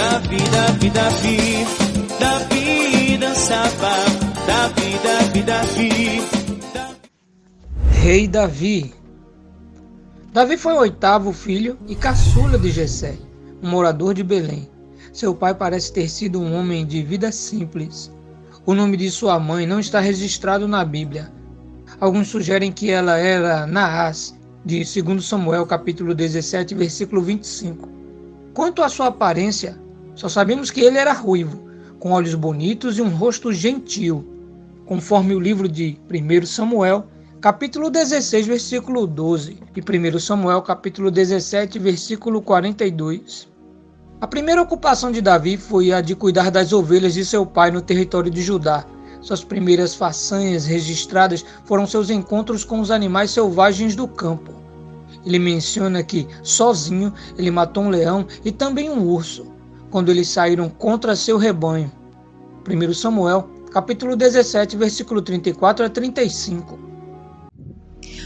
Davi, Davi, Davi, Davi dançava. Davi, Davi, Davi. Rei Davi. Davi foi o 8º filho e caçula de Jessé, um morador de Belém. Seu pai parece ter sido um homem de vida simples. O nome de sua mãe não está registrado na Bíblia. Alguns sugerem que ela era Naás, de 2 Samuel, capítulo 17, versículo 25. Quanto à sua aparência, só sabemos que ele era ruivo, com olhos bonitos e um rosto gentil, conforme o livro de 1 Samuel, capítulo 16, versículo 12, e 1 Samuel, capítulo 17, versículo 42. A primeira ocupação de Davi foi a de cuidar das ovelhas de seu pai no território de Judá. Suas primeiras façanhas registradas foram seus encontros com os animais selvagens do campo. Ele menciona que, sozinho, ele matou um leão e também um urso, quando eles saíram contra seu rebanho. 1 Samuel, capítulo 17, versículo 34 a 35.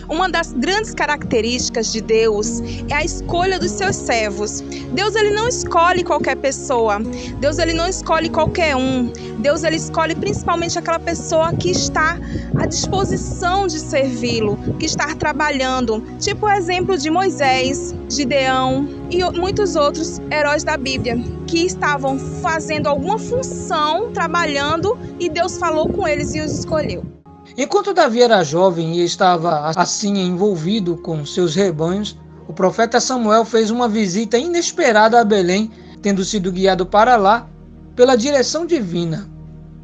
Uma das grandes características de Deus é a escolha dos seus servos. Deus ele não escolhe qualquer pessoa. Deus ele não escolhe qualquer um. Deus ele escolhe principalmente aquela pessoa que está à disposição de servi-lo, que está trabalhando. Tipo o exemplo de Moisés, Gideão e muitos outros heróis da Bíblia que estavam fazendo alguma função, trabalhando, e Deus falou com eles e os escolheu. Enquanto Davi era jovem e estava assim envolvido com seus rebanhos, o profeta Samuel fez uma visita inesperada a Belém, tendo sido guiado para lá pela direção divina.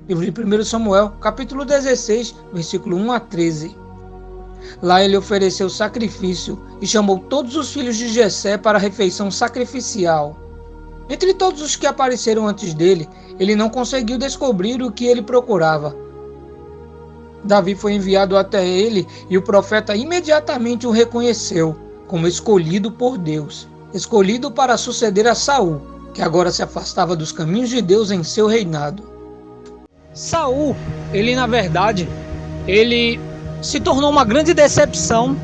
Livro de 1 Samuel, capítulo 16, versículo 1 a 13. Lá ele ofereceu sacrifício e chamou todos os filhos de Jessé para a refeição sacrificial. Entre todos os que apareceram antes dele, ele não conseguiu descobrir o que ele procurava. Davi foi enviado até ele e o profeta imediatamente o reconheceu como escolhido por Deus, escolhido para suceder a Saul, que agora se afastava dos caminhos de Deus em seu reinado. Saul, na verdade, se tornou uma grande decepção,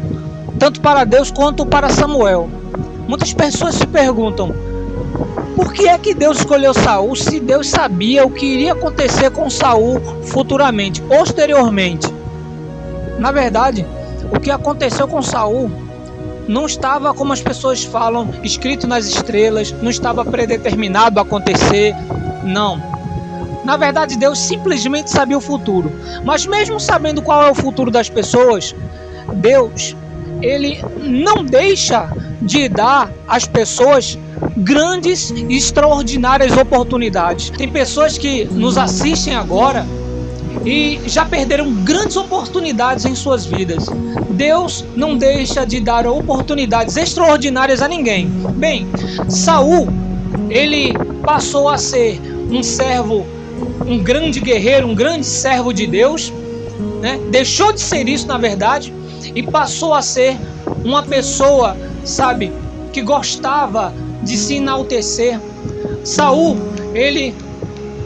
tanto para Deus quanto para Samuel. Muitas pessoas se perguntam, por que é que Deus escolheu Saul se Deus sabia o que iria acontecer com Saul futuramente, posteriormente? Na verdade, o que aconteceu com Saul não estava, como as pessoas falam, escrito nas estrelas, não estava predeterminado a acontecer, não. Na verdade, Deus simplesmente sabia o futuro. Mas mesmo sabendo qual é o futuro das pessoas, Deus, ele não deixa de dar às pessoas grandes e extraordinárias oportunidades. Tem pessoas que nos assistem agora e já perderam grandes oportunidades em suas vidas. Deus não deixa de dar oportunidades extraordinárias a ninguém. Bem, Saul, ele passou a ser um servo, um grande guerreiro, um grande servo de Deus, né? Deixou de ser isso, na verdade, e passou a ser uma pessoa, sabe, que gostava de se enaltecer. Saul, ele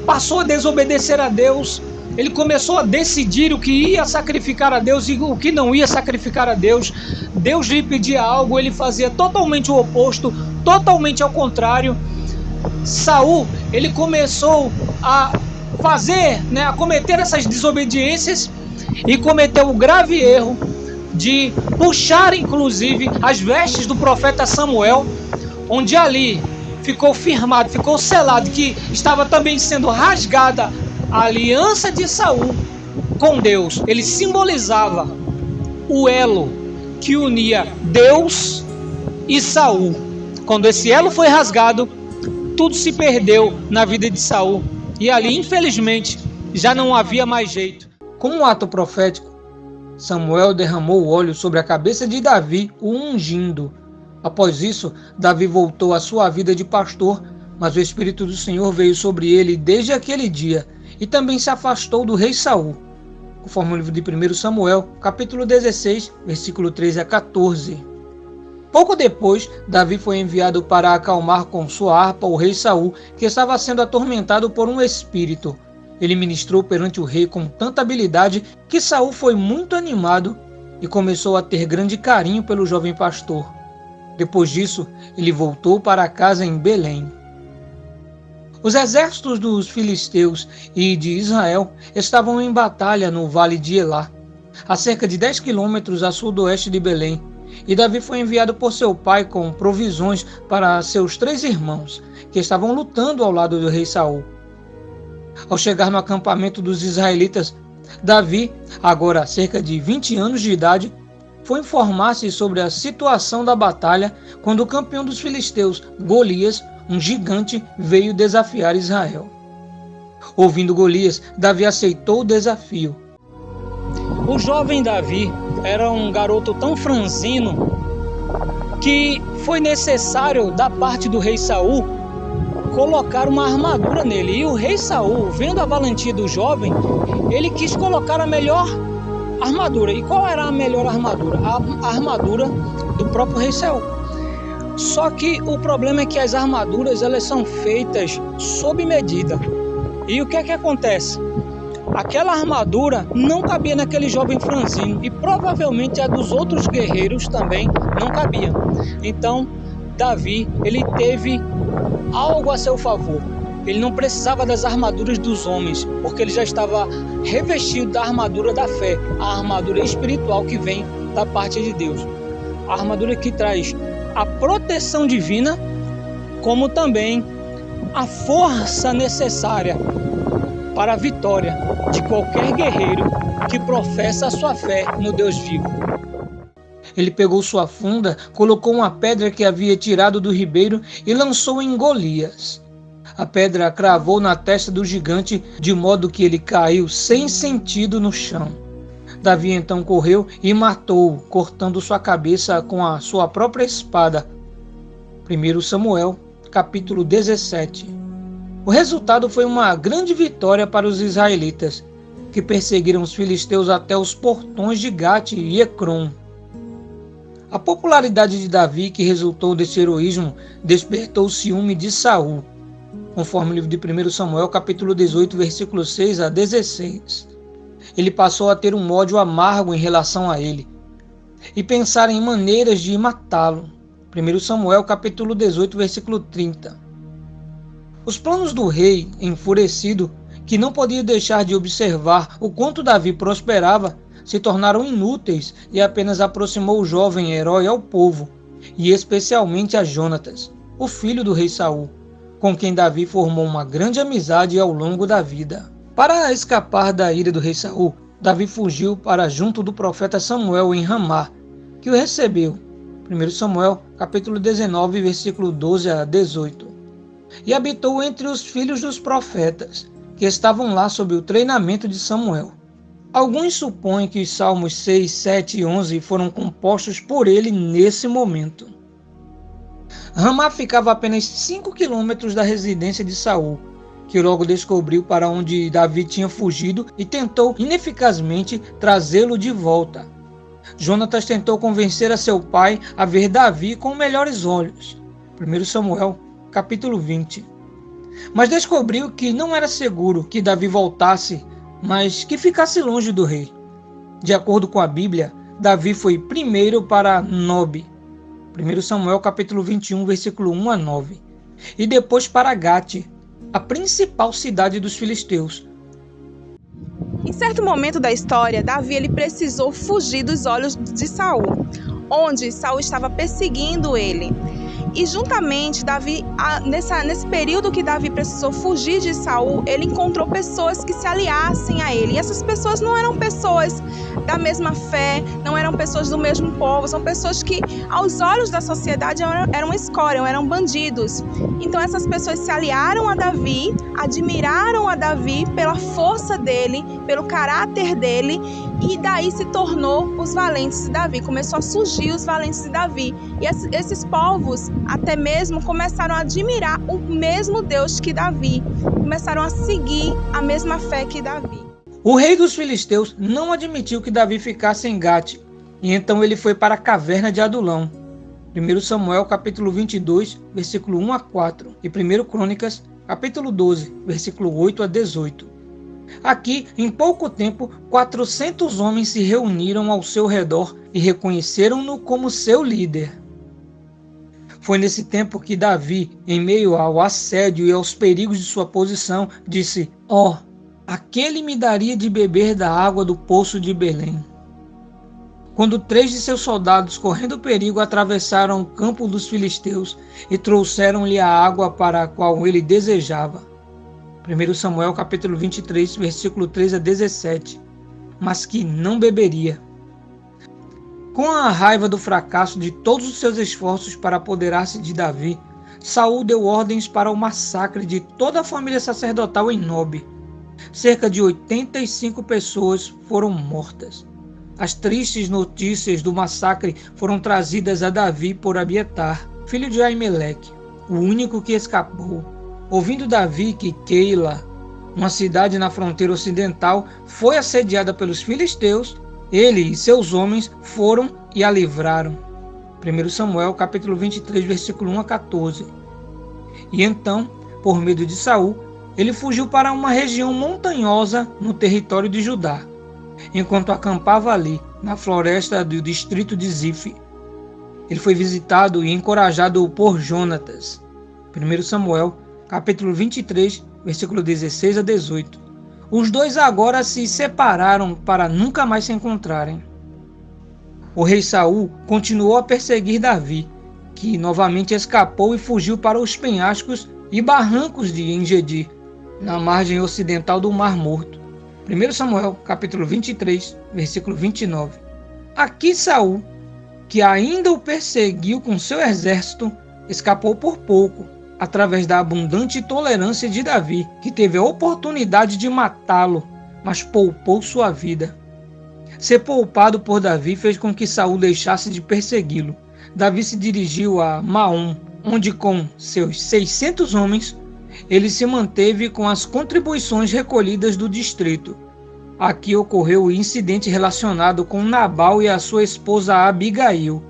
passou a desobedecer a Deus. Ele começou a decidir o que ia sacrificar a Deus e o que não ia sacrificar a Deus. Deus lhe pedia algo, ele fazia totalmente o oposto, totalmente ao contrário. Saul, ele começou a fazer, a cometer essas desobediências e cometeu o grave erro de puxar, inclusive, as vestes do profeta Samuel, onde ali ficou firmado, ficou selado que estava também sendo rasgada a aliança de Saul com Deus. Ele simbolizava o elo que unia Deus e Saul. Quando esse elo foi rasgado, tudo se perdeu na vida de Saul. E ali, infelizmente, já não havia mais jeito. Como um ato profético, Samuel derramou óleo sobre a cabeça de Davi, o ungindo. Após isso, Davi voltou à sua vida de pastor, mas o Espírito do Senhor veio sobre ele desde aquele dia, e também se afastou do rei Saul, conforme o livro de 1 Samuel, capítulo 16, versículo 13 a 14. Pouco depois, Davi foi enviado para acalmar com sua harpa o rei Saul, que estava sendo atormentado por um espírito. Ele ministrou perante o rei com tanta habilidade que Saul foi muito animado e começou a ter grande carinho pelo jovem pastor. Depois disso, ele voltou para casa em Belém. Os exércitos dos filisteus e de Israel estavam em batalha no vale de Elá, a cerca de 10 quilômetros a sudoeste de Belém, e Davi foi enviado por seu pai com provisões para seus 3 irmãos, que estavam lutando ao lado do rei Saul. Ao chegar no acampamento dos israelitas, Davi, agora cerca de 20 anos de idade, foi informar-se sobre a situação da batalha quando o campeão dos filisteus, Golias, um gigante, veio desafiar Israel. Ouvindo Golias, Davi aceitou o desafio. O jovem Davi era um garoto tão franzino que foi necessário, da parte do rei Saul, colocar uma armadura nele. E o rei Saul, vendo a valentia do jovem, ele quis colocar a melhor armadura. E qual era a melhor armadura? A armadura do próprio rei Saul. Só que o problema é que as armaduras, elas são feitas sob medida. E o que é que acontece? Aquela armadura não cabia naquele jovem franzino, e provavelmente a dos outros guerreiros também não cabia. Então, Davi, ele teve algo a seu favor. Ele não precisava das armaduras dos homens, porque ele já estava revestido da armadura da fé, a armadura espiritual que vem da parte de Deus. A armadura que traz a proteção divina, como também a força necessária para a vitória de qualquer guerreiro que professa a sua fé no Deus vivo. Ele pegou sua funda, colocou uma pedra que havia tirado do ribeiro e lançou em Golias. A pedra cravou na testa do gigante, de modo que ele caiu sem sentido no chão. Davi então correu e matou-o, cortando sua cabeça com a sua própria espada. 1 Samuel, capítulo 17. O resultado foi uma grande vitória para os israelitas, que perseguiram os filisteus até os portões de Gate e Ecrom. A popularidade de Davi, que resultou desse heroísmo, despertou o ciúme de Saul, conforme o livro de 1 Samuel, capítulo 18, versículos 6 a 16. Ele passou a ter um ódio amargo em relação a ele e pensar em maneiras de matá-lo. 1 Samuel, capítulo 18, versículo 30. Os planos do rei, enfurecido, que não podia deixar de observar o quanto Davi prosperava, se tornaram inúteis e apenas aproximou o jovem herói ao povo, e especialmente a Jonatas, o filho do rei Saul, com quem Davi formou uma grande amizade ao longo da vida. Para escapar da ira do rei Saul, Davi fugiu para junto do profeta Samuel em Ramá, que o recebeu. 1 Samuel, capítulo 19, versículo 12 a 18. E habitou entre os filhos dos profetas, que estavam lá sob o treinamento de Samuel. Alguns supõem que os Salmos 6, 7 e 11 foram compostos por ele nesse momento. Ramá ficava a apenas 5 quilômetros da residência de Saul, que logo descobriu para onde Davi tinha fugido e tentou ineficazmente trazê-lo de volta. Jonatas tentou convencer a seu pai a ver Davi com melhores olhos. 1 Samuel, capítulo 20. Mas descobriu que não era seguro que Davi voltasse, mas que ficasse longe do rei. De acordo com a Bíblia, Davi foi primeiro para Nob, 1 Samuel capítulo 21, versículo 1 a 9, e depois para Gate, a principal cidade dos filisteus. Em certo momento da história, Davi ele precisou fugir dos olhos de Saul, onde Saul estava perseguindo ele. E juntamente, Davi, nesse período que Davi precisou fugir de Saul, ele encontrou pessoas que se aliassem a ele. E essas pessoas não eram pessoas da mesma fé, não eram pessoas do mesmo povo, são pessoas que, aos olhos da sociedade, eram escória, eram bandidos. Então essas pessoas se aliaram a Davi, admiraram a Davi pela força dele, pelo caráter dele, e daí se tornou os valentes de Davi. Começou a surgir os valentes de Davi. E esses povos até mesmo começaram a admirar o mesmo Deus que Davi. Começaram a seguir a mesma fé que Davi. O rei dos filisteus não admitiu que Davi ficasse em Gate, e então ele foi para a caverna de Adulão. 1 Samuel capítulo 22, versículo 1 a 4, e 1 Crônicas capítulo 12, versículo 8 a 18. Aqui, em pouco tempo, 400 homens se reuniram ao seu redor e reconheceram-no como seu líder. Foi nesse tempo que Davi, em meio ao assédio e aos perigos de sua posição, disse: Ó, aquele me daria de beber da água do poço de Belém. Quando 3 de seus soldados, correndo perigo, atravessaram o campo dos filisteus e trouxeram-lhe a água para a qual ele desejava. 1 Samuel capítulo 23, versículo 3 a 17. Mas que não beberia. Com a raiva do fracasso de todos os seus esforços para apoderar-se de Davi, Saul deu ordens para o massacre de toda a família sacerdotal em Nob. Cerca de 85 pessoas foram mortas. As tristes notícias do massacre foram trazidas a Davi por Abiatar, filho de Aimeleque, o único que escapou. Ouvindo Davi que Keila, uma cidade na fronteira ocidental, foi assediada pelos filisteus, ele e seus homens foram e a livraram. 1 Samuel capítulo 23, versículo 1 a 14. E então, por medo de Saul, ele fugiu para uma região montanhosa no território de Judá, enquanto acampava ali, na floresta do distrito de Zif. Ele foi visitado e encorajado por Jonatas. 1 Samuel capítulo 23, versículo 16 a 18. Os dois agora se separaram para nunca mais se encontrarem. O rei Saul continuou a perseguir Davi, que novamente escapou e fugiu para os penhascos e barrancos de Engedi, na margem ocidental do Mar Morto. 1 Samuel, capítulo 23, versículo 29. Aqui Saul, que ainda o perseguiu com seu exército, escapou por pouco, através da abundante tolerância de Davi, que teve a oportunidade de matá-lo, mas poupou sua vida. Ser poupado por Davi fez com que Saul deixasse de persegui-lo. Davi se dirigiu a Maom, onde com seus 600 homens, ele se manteve com as contribuições recolhidas do distrito. Aqui ocorreu o incidente relacionado com Nabal e a sua esposa Abigail,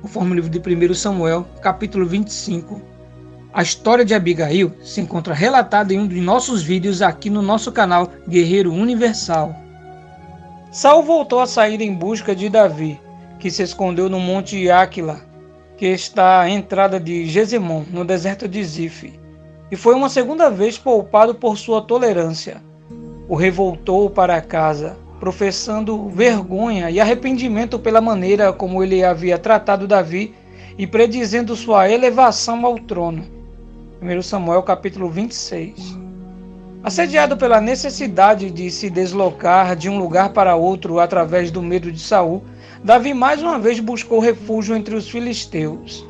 conforme o livro de 1 Samuel, capítulo 25. A história de Abigail se encontra relatada em um de nossos vídeos aqui no nosso canal Guerreiro Universal. Saul voltou a sair em busca de Davi, que se escondeu no monte Áquila, que está à entrada de Gesimon, no deserto de Zif, e foi uma segunda vez poupado por sua tolerância. O rei voltou para casa, professando vergonha e arrependimento pela maneira como ele havia tratado Davi e predizendo sua elevação ao trono. 1 Samuel capítulo 26. Assediado pela necessidade de se deslocar de um lugar para outro através do medo de Saul, Davi mais uma vez buscou refúgio entre os filisteus.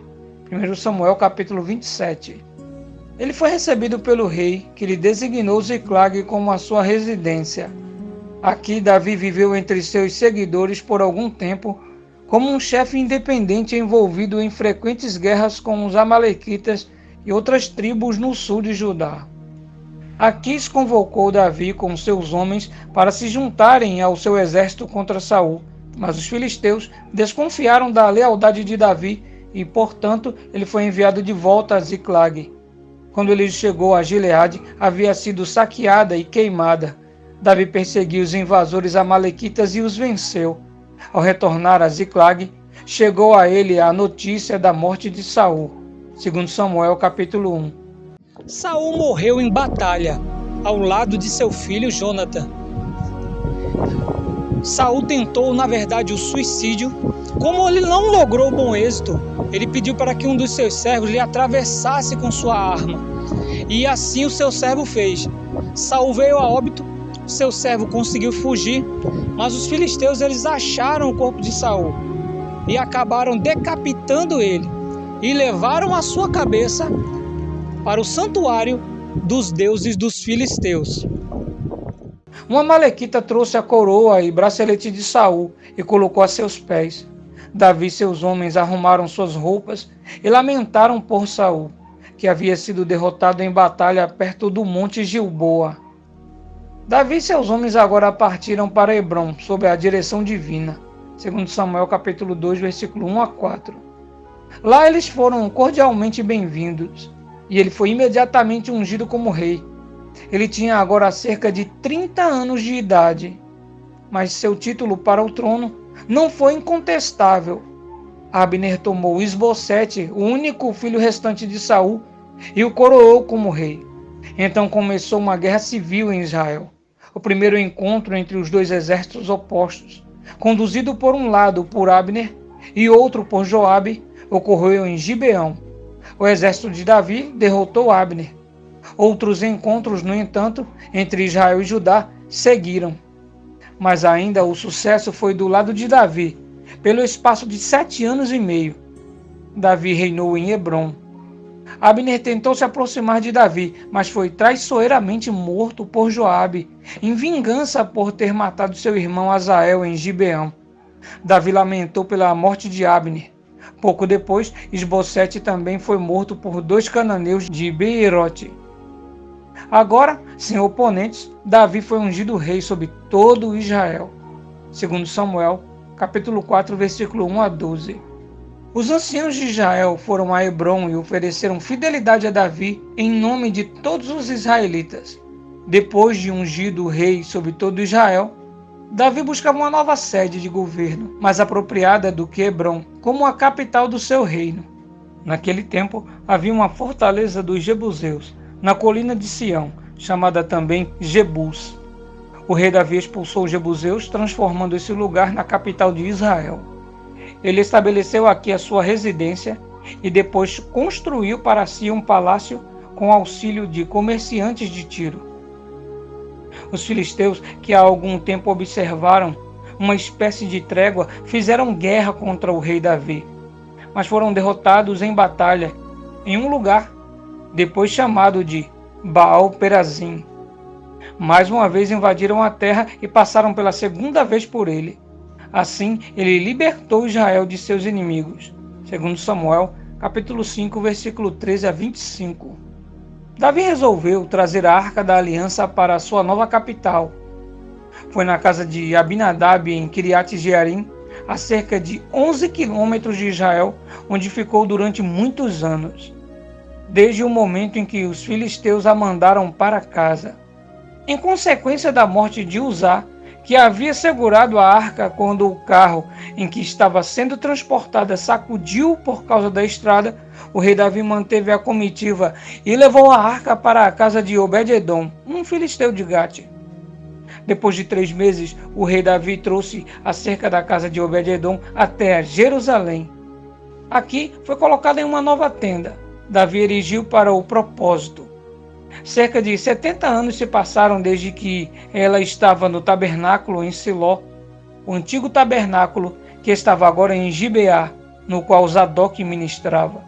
1 Samuel capítulo 27. Ele foi recebido pelo rei, que lhe designou Ziclag como a sua residência. Aqui Davi viveu entre seus seguidores por algum tempo, como um chefe independente envolvido em frequentes guerras com os amalequitas e outras tribos no sul de Judá. Aquis convocou Davi com seus homens para se juntarem ao seu exército contra Saul, mas os filisteus desconfiaram da lealdade de Davi e, portanto, ele foi enviado de volta a Ziclag. Quando ele chegou a Gileade, havia sido saqueada e queimada. Davi perseguiu os invasores amalequitas e os venceu. Ao retornar a Ziclag, chegou a ele a notícia da morte de Saul. 2 Samuel capítulo 1. Saul morreu em batalha, ao lado de seu filho Jonatan. Saul tentou, na verdade, o suicídio. Como ele não logrou bom êxito, ele pediu para que um dos seus servos lhe atravessasse com sua arma. E assim o seu servo fez. Saul veio a óbito, seu servo conseguiu fugir, mas os filisteus eles acharam o corpo de Saul e acabaram decapitando ele e levaram a sua cabeça para o santuário dos deuses dos filisteus. Uma amalequita trouxe a coroa e bracelete de Saul e colocou a seus pés. Davi e seus homens arrumaram suas roupas e lamentaram por Saul, que havia sido derrotado em batalha perto do monte Gilboa. Davi e seus homens agora partiram para Hebrom, sob a direção divina. 2 Samuel capítulo 2, versículo 1 a 4. Lá eles foram cordialmente bem-vindos, e ele foi imediatamente ungido como rei. Ele tinha agora cerca de 30 anos de idade, mas seu título para o trono não foi incontestável. Abner tomou Isbosete, o único filho restante de Saul, e o coroou como rei. Então começou uma guerra civil em Israel. O primeiro encontro entre os dois exércitos opostos, conduzido por um lado por Abner e outro por Joabe, ocorreu em Gibeão. O exército de Davi derrotou Abner. Outros encontros, no entanto, entre Israel e Judá seguiram. Mas ainda o sucesso foi do lado de Davi, pelo espaço de 7 anos e meio. Davi reinou em Hebrom. Abner tentou se aproximar de Davi, mas foi traiçoeiramente morto por Joabe, em vingança por ter matado seu irmão Asael em Gibeão. Davi lamentou pela morte de Abner. Pouco depois, Isbosete também foi morto por 2 cananeus de Beerote. Agora, sem oponentes, Davi foi ungido rei sobre todo Israel. Segundo Samuel, capítulo 4, versículo 1 a 12. Os anciãos de Israel foram a Hebrom e ofereceram fidelidade a Davi em nome de todos os israelitas. Depois de ungido rei sobre todo Israel, Davi buscava uma nova sede de governo, mais apropriada do que Hebrom, como a capital do seu reino. Naquele tempo, havia uma fortaleza dos Jebuseus, na colina de Sião, chamada também Jebus. O rei Davi expulsou os Jebuseus, transformando esse lugar na capital de Israel. Ele estabeleceu aqui a sua residência e depois construiu para si um palácio com auxílio de comerciantes de Tiro. Os filisteus, que há algum tempo observaram uma espécie de trégua, fizeram guerra contra o rei Davi, mas foram derrotados em batalha em um lugar depois chamado de Baal-Perazim. Mais uma vez invadiram a terra e passaram pela segunda vez por ele. Assim, ele libertou Israel de seus inimigos. Segundo Samuel, capítulo 5, versículo 13 a 25. Davi resolveu trazer a Arca da Aliança para a sua nova capital. Foi na casa de Abinadab, em Kiriat-Jearim, a cerca de 11 quilômetros de Israel, onde ficou durante muitos anos, desde o momento em que os filisteus a mandaram para casa. Em consequência da morte de Uzá, que havia segurado a arca quando o carro em que estava sendo transportada sacudiu por causa da estrada, o rei Davi manteve a comitiva e levou a arca para a casa de Obed-edom, um filisteu de Gate. Depois de 3 meses, o rei Davi trouxe a cerca da casa de Obed-edom até Jerusalém. Aqui foi colocada em uma nova tenda. Davi erigiu para o propósito. Cerca de 70 anos se passaram desde que ela estava no tabernáculo em Siló, o antigo tabernáculo que estava agora em Gibeá, no qual Zadok ministrava.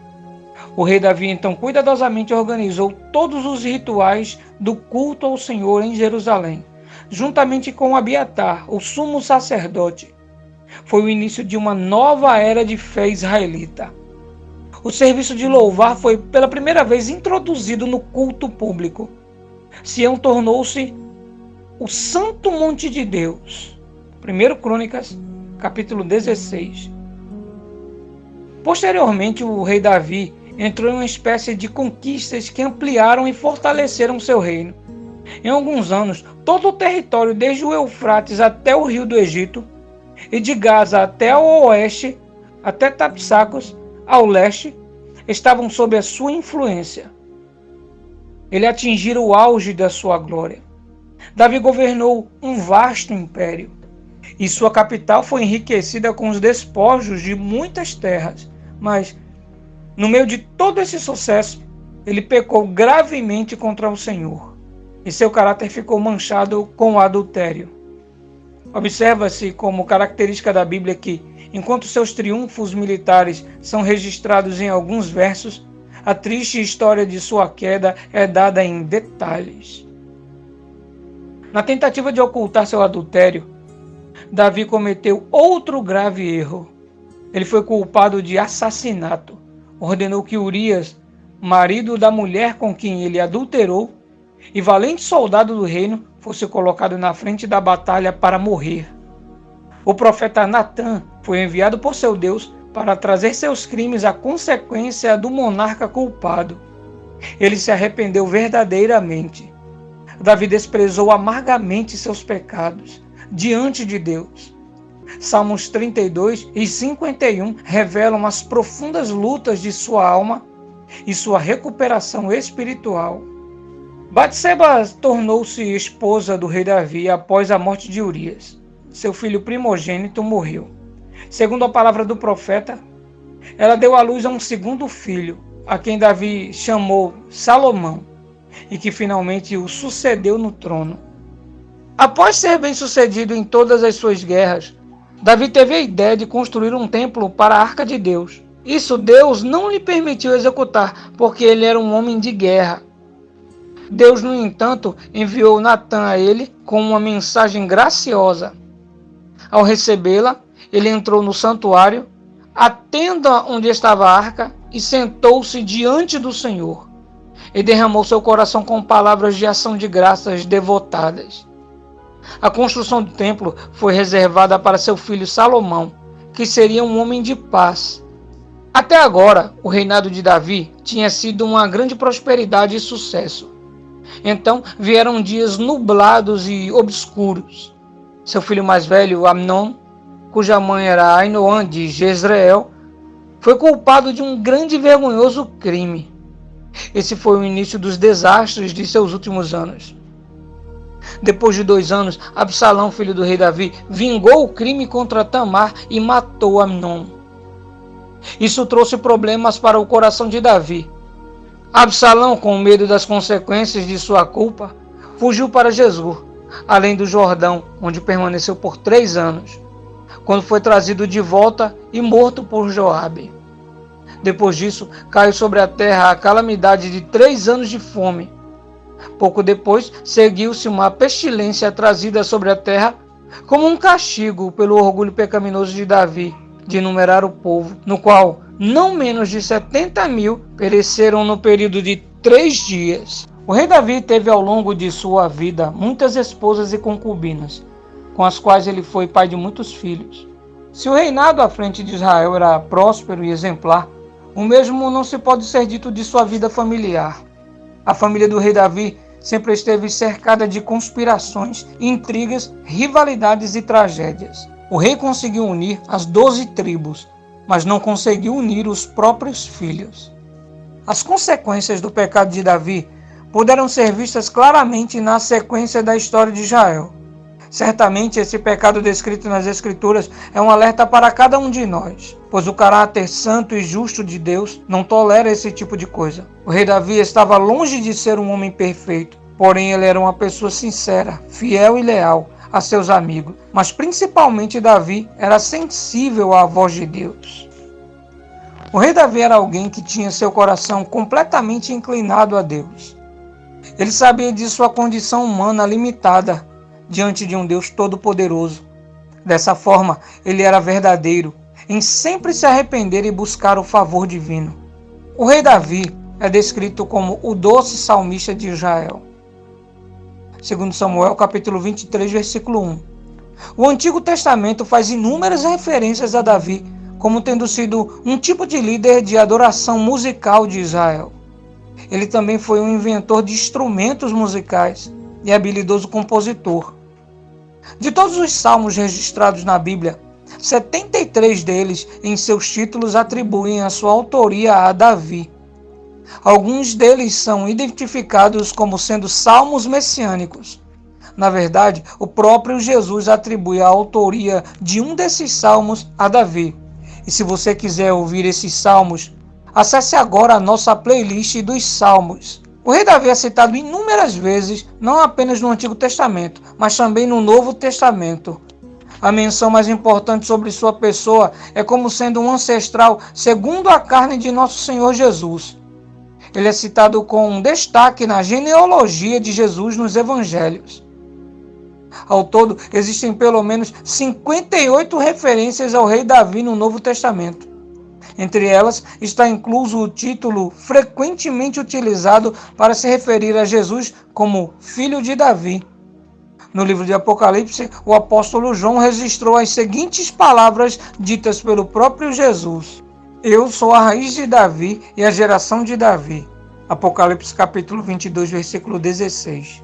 O rei Davi então cuidadosamente organizou todos os rituais do culto ao Senhor em Jerusalém, juntamente com Abiatar, o sumo sacerdote. Foi o início de uma nova era de fé israelita. O serviço de louvar foi pela primeira vez introduzido no culto público. Sião tornou-se o Santo Monte de Deus. 1 Crônicas, capítulo 16. Posteriormente, o rei Davi entrou em uma espécie de conquistas que ampliaram e fortaleceram seu reino. Em alguns anos, todo o território, desde o Eufrates até o rio do Egito, e de Gaza até o oeste, até Tapsacos, ao leste, estavam sob a sua influência. Ele atingira o auge da sua glória. Davi governou um vasto império, e sua capital foi enriquecida com os despojos de muitas terras. Mas, no meio de todo esse sucesso, ele pecou gravemente contra o Senhor, e seu caráter ficou manchado com o adultério. Observa-se como característica da Bíblia que, enquanto seus triunfos militares são registrados em alguns versos, a triste história de sua queda é dada em detalhes. Na tentativa de ocultar seu adultério, Davi cometeu outro grave erro. Ele foi culpado de assassinato. Ordenou que Urias, marido da mulher com quem ele adulterou, e valente soldado do reino, fosse colocado na frente da batalha para morrer. O profeta Natã foi enviado por seu Deus para trazer seus crimes à consequência do monarca culpado. Ele se arrependeu verdadeiramente. Davi desprezou amargamente seus pecados diante de Deus. Salmos 32 e 51 revelam as profundas lutas de sua alma e sua recuperação espiritual. Batseba tornou-se esposa do rei Davi após a morte de Urias. Seu filho primogênito morreu. Segundo a palavra do profeta, ela deu à luz a um segundo filho, a quem Davi chamou Salomão, e que finalmente o sucedeu no trono. Após ser bem-sucedido em todas as suas guerras, Davi teve a ideia de construir um templo para a Arca de Deus. Isso Deus não lhe permitiu executar, porque ele era um homem de guerra. Deus, no entanto, enviou Natã a ele com uma mensagem graciosa. Ao recebê-la, ele entrou no santuário, a tenda onde estava a arca, e sentou-se diante do Senhor. E derramou seu coração com palavras de ação de graças devotadas. A construção do templo foi reservada para seu filho Salomão, que seria um homem de paz. Até agora, o reinado de Davi tinha sido uma grande prosperidade e sucesso. Então vieram dias nublados e obscuros. Seu filho mais velho, Amnon, cuja mãe era Ainoã de Jezreel, foi culpado de um grande e vergonhoso crime. Esse foi o início dos desastres de seus últimos anos. Depois de 2 anos, Absalão, filho do rei Davi, vingou o crime contra Tamar e matou Amnon. Isso trouxe problemas para o coração de Davi. Absalão, com medo das consequências de sua culpa, fugiu para Jesur, além do Jordão, onde permaneceu por 3 anos, quando foi trazido de volta e morto por Joabe. Depois disso, caiu sobre a terra a calamidade de 3 anos de fome. Pouco depois, seguiu-se uma pestilência trazida sobre a terra como um castigo pelo orgulho pecaminoso de Davi de numerar o povo, no qual não menos de 70.000 pereceram no período de 3 dias. O rei Davi teve ao longo de sua vida muitas esposas e concubinas, com as quais ele foi pai de muitos filhos. Se o reinado à frente de Israel era próspero e exemplar, o mesmo não se pode ser dito de sua vida familiar. A família do rei Davi sempre esteve cercada de conspirações, intrigas, rivalidades e tragédias. O rei conseguiu unir as 12 tribos, mas não conseguiu unir os próprios filhos. As consequências do pecado de Davi puderam ser vistas claramente na sequência da história de Israel. Certamente esse pecado descrito nas Escrituras é um alerta para cada um de nós, pois o caráter santo e justo de Deus não tolera esse tipo de coisa. O rei Davi estava longe de ser um homem perfeito, porém ele era uma pessoa sincera, fiel e leal a seus amigos, mas principalmente Davi era sensível à voz de Deus. O rei Davi era alguém que tinha seu coração completamente inclinado a Deus. Ele sabia de sua condição humana limitada diante de um Deus todo-poderoso. Dessa forma, ele era verdadeiro em sempre se arrepender e buscar o favor divino. O rei Davi é descrito como o doce salmista de Israel. Segundo Samuel, capítulo 23, versículo 1. O Antigo Testamento faz inúmeras referências a Davi como tendo sido um tipo de líder de adoração musical de Israel. Ele também foi um inventor de instrumentos musicais e habilidoso compositor. De todos os salmos registrados na Bíblia, 73 deles em seus títulos atribuem a sua autoria a Davi. Alguns deles são identificados como sendo salmos messiânicos. Na verdade, o próprio Jesus atribui a autoria de um desses salmos a Davi. E se você quiser ouvir esses salmos, acesse agora a nossa playlist dos salmos. O rei Davi é citado inúmeras vezes, não apenas no Antigo Testamento, mas também no Novo Testamento. A menção mais importante sobre sua pessoa é como sendo um ancestral segundo a carne de nosso Senhor Jesus. Ele é citado com destaque na genealogia de Jesus nos Evangelhos. Ao todo, existem pelo menos 58 referências ao rei Davi no Novo Testamento. Entre elas está incluso o título frequentemente utilizado para se referir a Jesus como Filho de Davi. No livro de Apocalipse, o apóstolo João registrou as seguintes palavras ditas pelo próprio Jesus: Eu sou a raiz de Davi e a geração de Davi. Apocalipse capítulo 22, versículo 16.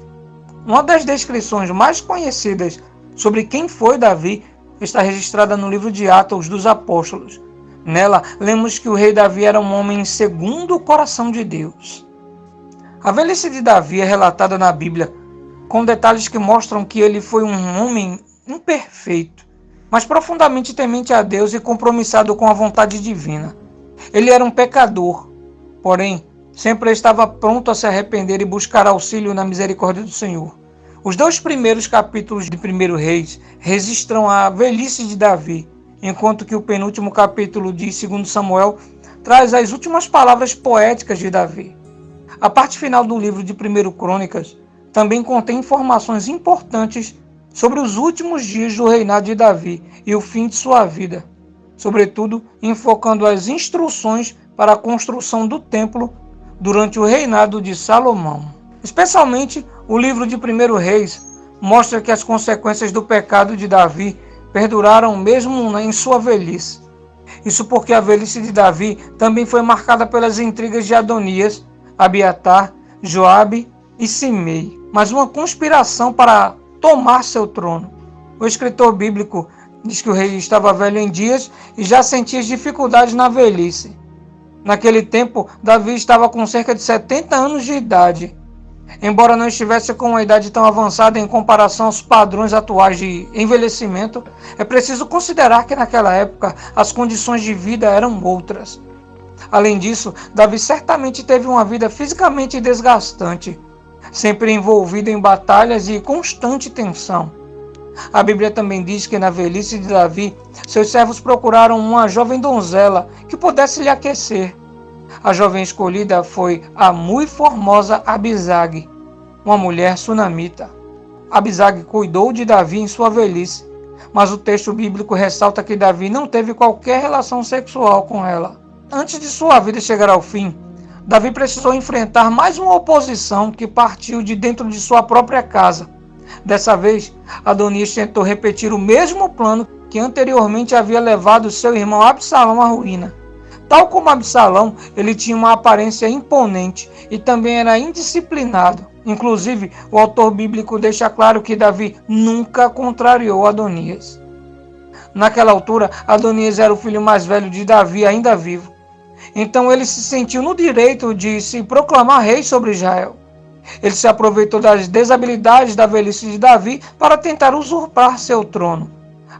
Uma das descrições mais conhecidas sobre quem foi Davi está registrada no livro de Atos dos Apóstolos. Nela, lemos que o rei Davi era um homem segundo o coração de Deus. A velhice de Davi é relatada na Bíblia com detalhes que mostram que ele foi um homem imperfeito, mas profundamente temente a Deus e compromissado com a vontade divina. Ele era um pecador, porém, sempre estava pronto a se arrepender e buscar auxílio na misericórdia do Senhor. Os 2 primeiros capítulos de 1 Reis registram a velhice de Davi, enquanto que o penúltimo capítulo de 2 Samuel traz as últimas palavras poéticas de Davi. A parte final do livro de 1 Crônicas também contém informações importantes sobre os últimos dias do reinado de Davi e o fim de sua vida, sobretudo enfocando as instruções para a construção do templo durante o reinado de Salomão. Especialmente, o livro de 1 Reis mostra que as consequências do pecado de Davi perduraram mesmo em sua velhice. Isso porque a velhice de Davi também foi marcada pelas intrigas de Adonias, Abiatar, Joabe e Simei, mas uma conspiração para tomar seu trono. O escritor bíblico diz que o rei estava velho em dias e já sentia dificuldades na velhice. Naquele tempo, Davi estava com cerca de 70 anos de idade. Embora não estivesse com uma idade tão avançada em comparação aos padrões atuais de envelhecimento, é preciso considerar que naquela época as condições de vida eram outras. Além disso, Davi certamente teve uma vida fisicamente desgastante, sempre envolvido em batalhas e constante tensão. A Bíblia também diz que na velhice de Davi, seus servos procuraram uma jovem donzela que pudesse lhe aquecer. A jovem escolhida foi a muito formosa Abisag, uma mulher sunamita. Abisag cuidou de Davi em sua velhice, mas o texto bíblico ressalta que Davi não teve qualquer relação sexual com ela. Antes de sua vida chegar ao fim, Davi precisou enfrentar mais uma oposição que partiu de dentro de sua própria casa. Dessa vez, Adonias tentou repetir o mesmo plano que anteriormente havia levado seu irmão Absalão à ruína. Tal como Absalão, ele tinha uma aparência imponente e também era indisciplinado. Inclusive, o autor bíblico deixa claro que Davi nunca contrariou Adonias. Naquela altura, Adonias era o filho mais velho de Davi, ainda vivo. Então ele se sentiu no direito de se proclamar rei sobre Israel. Ele se aproveitou das desabilidades da velhice de Davi para tentar usurpar seu trono.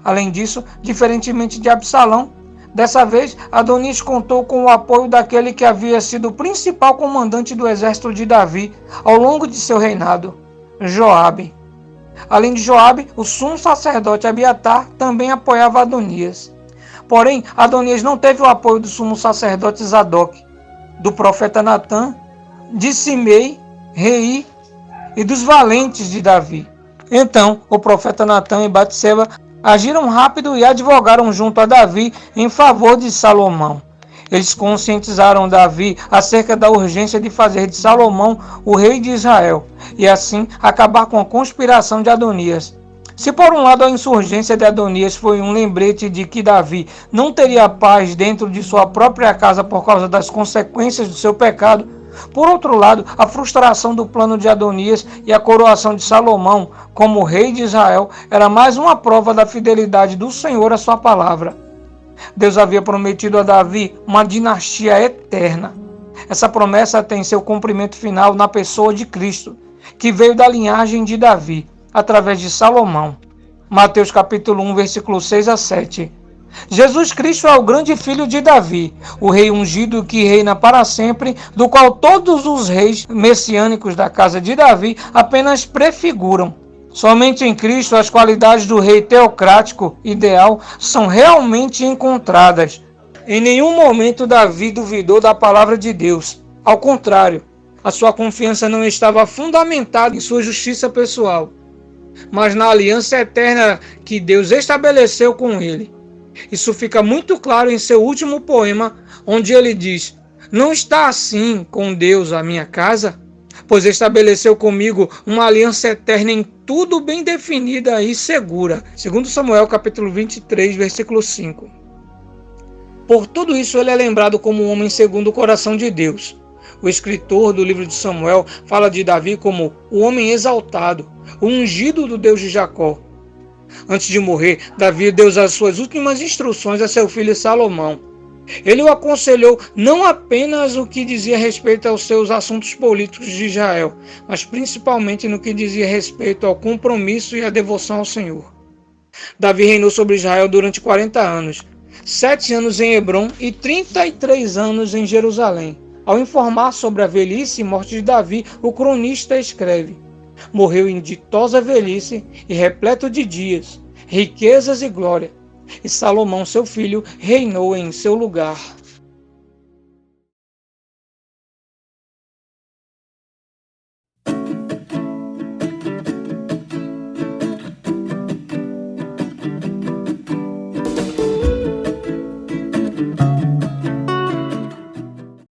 Além disso, diferentemente de Absalão, dessa vez Adonias contou com o apoio daquele que havia sido o principal comandante do exército de Davi ao longo de seu reinado, Joabe. Além de Joabe, o sumo sacerdote Abiatar também apoiava Adonias. Porém, Adonias não teve o apoio do sumo sacerdote Zadok, do profeta Natã, de Simei, rei e dos valentes de Davi. Então, o profeta Natã e Batseba agiram rápido e advogaram junto a Davi em favor de Salomão. Eles conscientizaram Davi acerca da urgência de fazer de Salomão o rei de Israel e assim acabar com a conspiração de Adonias. Se por um lado a insurgência de Adonias foi um lembrete de que Davi não teria paz dentro de sua própria casa por causa das consequências do seu pecado, por outro lado, a frustração do plano de Adonias e a coroação de Salomão como rei de Israel era mais uma prova da fidelidade do Senhor à sua palavra. Deus havia prometido a Davi uma dinastia eterna. Essa promessa tem seu cumprimento final na pessoa de Cristo, que veio da linhagem de Davi, através de Salomão. Mateus capítulo 1, versículo 6 a 7. Jesus Cristo é o grande filho de Davi, o rei ungido que reina para sempre, do qual todos os reis messiânicos da casa de Davi apenas prefiguram. Somente em Cristo as qualidades do rei teocrático ideal são realmente encontradas. Em nenhum momento Davi duvidou da palavra de Deus. Ao contrário, a sua confiança não estava fundamentada em sua justiça pessoal, mas na aliança eterna que Deus estabeleceu com ele. Isso fica muito claro em seu último poema, onde ele diz: "Não está assim com Deus a minha casa? Pois estabeleceu comigo uma aliança eterna em tudo bem definida e segura." 2 Samuel capítulo 23, versículo 5. Por tudo isso ele é lembrado como um homem segundo o coração de Deus. O escritor do livro de Samuel fala de Davi como o homem exaltado, o ungido do Deus de Jacó. Antes de morrer, Davi deu as suas últimas instruções a seu filho Salomão. Ele o aconselhou não apenas o que dizia respeito aos seus assuntos políticos de Israel, mas principalmente no que dizia respeito ao compromisso e à devoção ao Senhor. Davi reinou sobre Israel durante 40 anos, 7 anos em Hebrom e 33 anos em Jerusalém. Ao informar sobre a velhice e morte de Davi, o cronista escreve: morreu em ditosa velhice e repleto de dias, riquezas e glória, e Salomão, seu filho, reinou em seu lugar.